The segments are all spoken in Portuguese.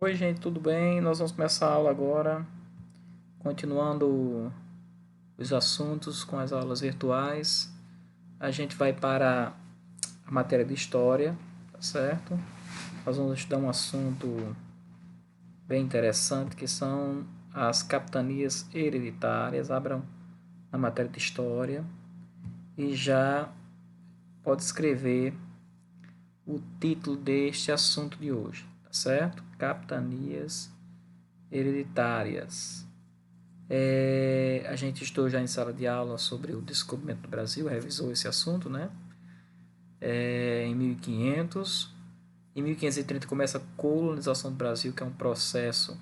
Oi, gente, tudo bem? Nós vamos começar a aula agora, continuando os assuntos com as aulas virtuais. A gente vai para a matéria de história, tá certo? Nós vamos estudar um assunto bem interessante que são as capitanias hereditárias. Abram na matéria de história e já pode escrever o título deste assunto de hoje, tá certo? Capitanias hereditárias. A gente estudou já em sala de aula sobre o descobrimento do Brasil, revisou esse assunto, né? Em 1500. Em 1530 começa a colonização do Brasil, que é um processo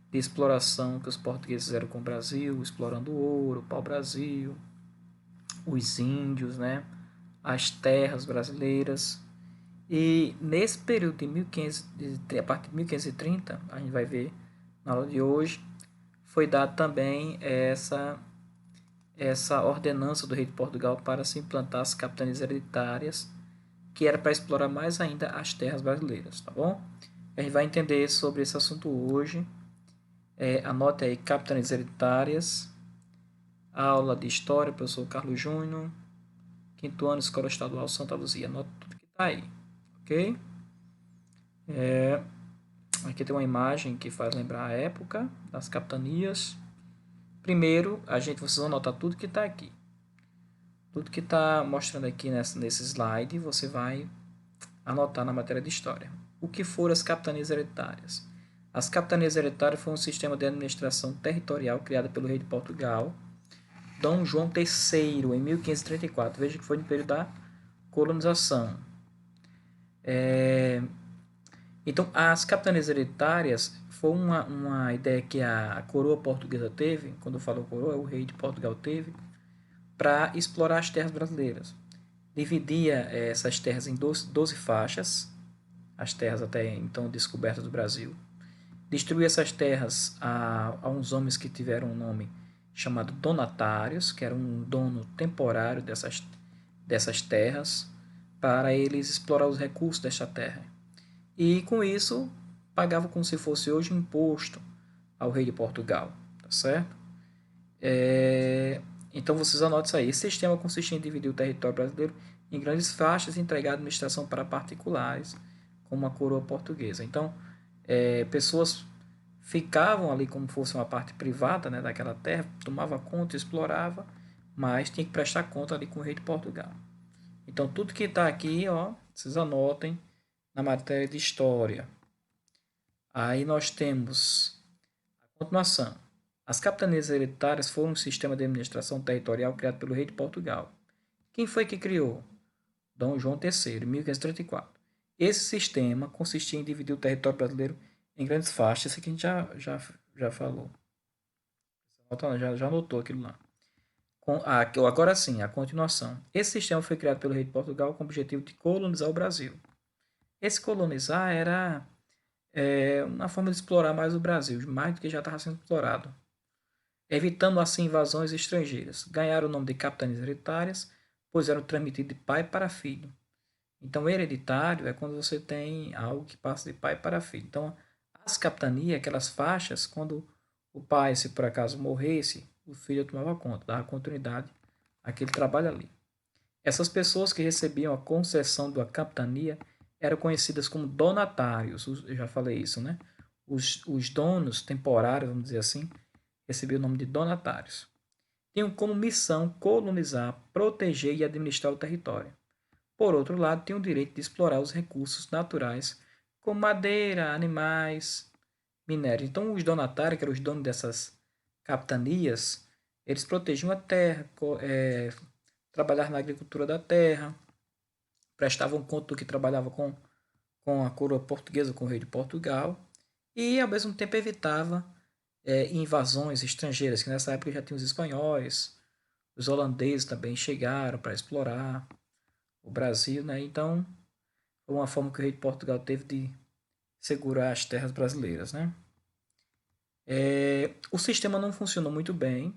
de exploração que os portugueses fizeram com o Brasil, explorando o ouro, o pau-brasil, os índios, né? As terras brasileiras. E nesse período de 1500, a partir de 1530, a gente vai ver na aula de hoje, foi dada também essa ordenança do rei de Portugal para se implantar as capitanias hereditárias, que era para explorar mais ainda as terras brasileiras, tá bom? A gente vai entender sobre esse assunto hoje. Anote aí, capitanias hereditárias, aula de história, professor Carlos Júnior, quinto ano, Escola Estadual Santa Luzia. Anote tudo que está aí, ok? Aqui tem uma imagem que faz lembrar a época das capitanias. Primeiro, vocês vão anotar tudo que está aqui. Tudo que está mostrando aqui nesse slide, você vai anotar na matéria de história. O que foram as capitanias hereditárias? As capitanias hereditárias foram um sistema de administração territorial criado pelo rei de Portugal, Dom João III, em 1534. Veja que foi no período da colonização. Então, as capitanias hereditárias foi uma ideia que a coroa portuguesa teve, quando eu falo coroa, o rei de Portugal teve, para explorar as terras brasileiras. Dividia essas terras em 12 faixas, as terras até então descobertas do Brasil. Distribuiu essas terras a uns homens que tiveram um nome chamado donatários, que era um dono temporário dessas terras, para eles explorar os recursos desta terra. E com isso pagava como se fosse hoje um imposto ao rei de Portugal, tá certo? Então vocês anotem isso aí. Esse sistema consistia em dividir o território brasileiro em grandes faixas e entregar a administração para particulares, como a coroa portuguesa. Então, pessoas ficavam ali como fosse uma parte privada, né, daquela terra, tomava conta, explorava, mas tinha que prestar conta ali com o rei de Portugal. Então, tudo que está aqui, ó, vocês anotem na matéria de história. Aí nós temos a continuação. As capitanias hereditárias foram um sistema de administração territorial criado pelo rei de Portugal. Quem foi que criou? Dom João III, em 1534. Esse sistema consistia em dividir o território brasileiro em grandes faixas, isso aqui a gente já falou. Já anotou aquilo lá. Agora sim, a continuação. Esse sistema foi criado pelo rei de Portugal com o objetivo de colonizar o Brasil. Esse colonizar era uma forma de explorar mais o Brasil, mais do que já estava sendo explorado, evitando assim invasões estrangeiras. Ganharam o nome de capitanias hereditárias, pois eram transmitidos de pai para filho. Então, hereditário é quando você tem algo que passa de pai para filho. Então, as capitanias, aquelas faixas, quando o pai, se por acaso morresse, o filho tomava conta, dava continuidade àquele trabalho ali. Essas pessoas que recebiam a concessão da capitania eram conhecidas como donatários. Eu já falei isso, né? Os donos temporários, vamos dizer assim, recebiam o nome de donatários. Tinham como missão colonizar, proteger e administrar o território. Por outro lado, tinham o direito de explorar os recursos naturais, como madeira, animais, minérios. Então, os donatários, que eram os donos dessas capitanias, eles protegiam a terra, trabalhavam na agricultura da terra, prestavam conta do que trabalhava com a coroa portuguesa, com o rei de Portugal, e ao mesmo tempo evitava invasões estrangeiras, que nessa época já tinha os espanhóis, os holandeses também chegaram para explorar o Brasil, né? Então, foi uma forma que o rei de Portugal teve de segurar as terras brasileiras, né? O sistema não funcionou muito bem.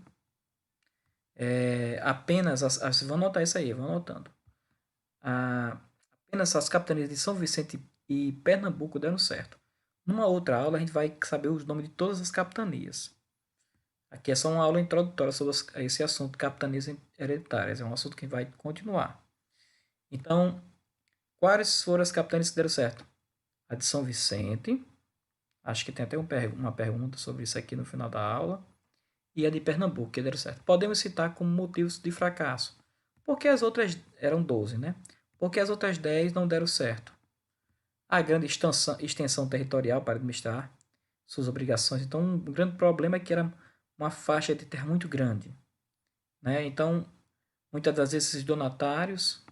Vão anotar isso aí, vão anotando. Apenas as capitanias de São Vicente e Pernambuco deram certo. Numa outra aula, a gente vai saber os nomes de todas as capitanias. Aqui é só uma aula introdutória sobre esse assunto, capitanias hereditárias. É um assunto que vai continuar. Então, quais foram as capitanias que deram certo? A de São Vicente. Acho que tem até uma pergunta sobre isso aqui no final da aula. E a de Pernambuco, que deram certo. Podemos citar como motivos de fracasso. Porque as outras eram 12, né? Porque as outras 10 não deram certo. A grande extensão territorial para administrar suas obrigações. Então, um grande problema é que era uma faixa de terra muito grande. Né? Então, muitas das vezes, esses donatários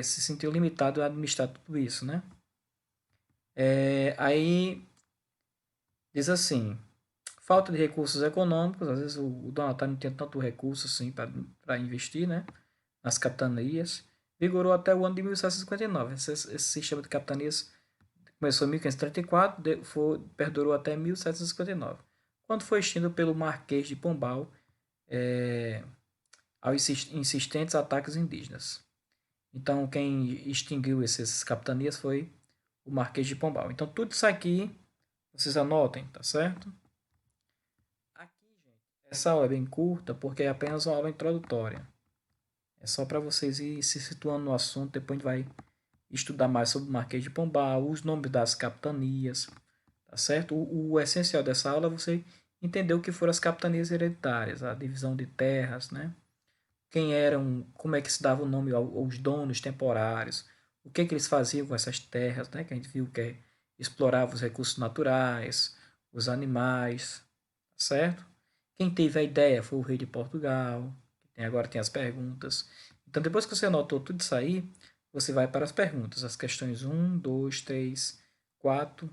se sentiam limitados a administrar tudo isso. Né? Aí, diz assim, falta de recursos econômicos, às vezes o donatário não tinha tanto recurso assim para investir, né, nas capitanias. Vigorou até o ano de 1759. Esse sistema de capitanias começou em 1534, perdurou até 1759, quando foi extinto pelo Marquês de Pombal aos insistentes ataques indígenas. Então, quem extinguiu essas capitanias foi o Marquês de Pombal. Então, tudo isso aqui, vocês anotem, tá certo? Aqui, gente, essa aula é bem curta porque é apenas uma aula introdutória. É só para vocês ir se situando no assunto. Depois a gente vai estudar mais sobre o Marquês de Pombal, os nomes das capitanias, tá certo? O essencial dessa aula é você entender o que foram as capitanias hereditárias, a divisão de terras, né? Quem eram, como é que se dava o nome aos donos temporários, o que, que eles faziam com essas terras, né? Que a gente viu que explorava os recursos naturais, os animais, tá certo? Quem teve a ideia foi o rei de Portugal, agora tem as perguntas. Então, depois que você anotou tudo isso aí, você vai para as perguntas, as questões 1, 2, 3, 4,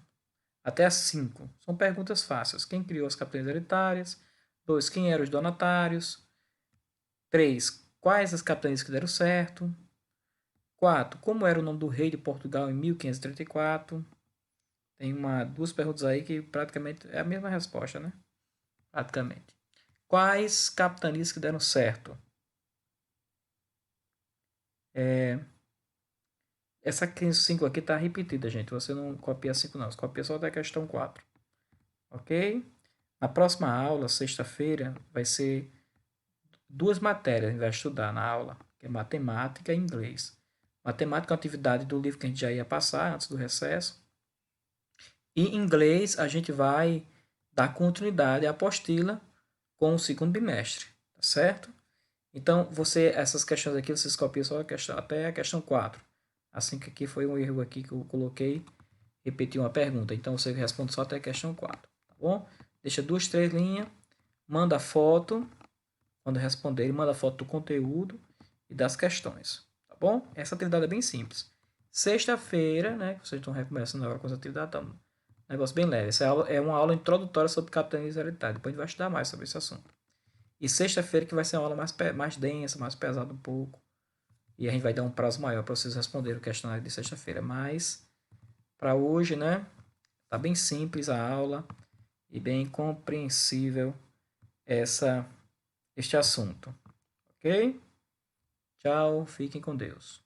até as 5. São perguntas fáceis. Quem criou as capitanias hereditárias? 2. Quem eram os donatários? 3. Quais as capitanias que deram certo? 4. Como era o nome do rei de Portugal em 1534? Tem duas perguntas aí que praticamente é a mesma resposta, né? Praticamente. Quais capitanias que deram certo? Essa 5 aqui está repetida, gente. Você não copia 5 não. Você copia só da questão 4. Ok? Na próxima aula, sexta-feira, vai ser duas matérias que a gente vai estudar na aula, que é matemática e inglês. Matemática é uma atividade do livro que a gente já ia passar antes do recesso. E inglês a gente vai dar continuidade à apostila com o segundo bimestre, tá certo? Então, essas questões aqui, vocês copiam só até a questão 4. Assim que aqui foi um erro aqui que eu coloquei, repeti uma pergunta. Então, você responde só até a questão 4, tá bom? Deixa 2, 3 linhas, manda foto, quando responder, manda foto do conteúdo e das questões, tá bom? Essa atividade é bem simples. Sexta-feira, né, vocês estão recomeçando agora com essa atividade, tá um negócio bem leve. Essa aula é uma aula introdutória sobre capitanias hereditárias. Depois a gente vai estudar mais sobre esse assunto. E sexta-feira que vai ser uma aula mais densa, mais pesada um pouco. E a gente vai dar um prazo maior para vocês responderem o questionário de sexta-feira. Mas, para hoje, né, tá bem simples a aula e bem compreensível este assunto. Ok? Tchau, fiquem com Deus.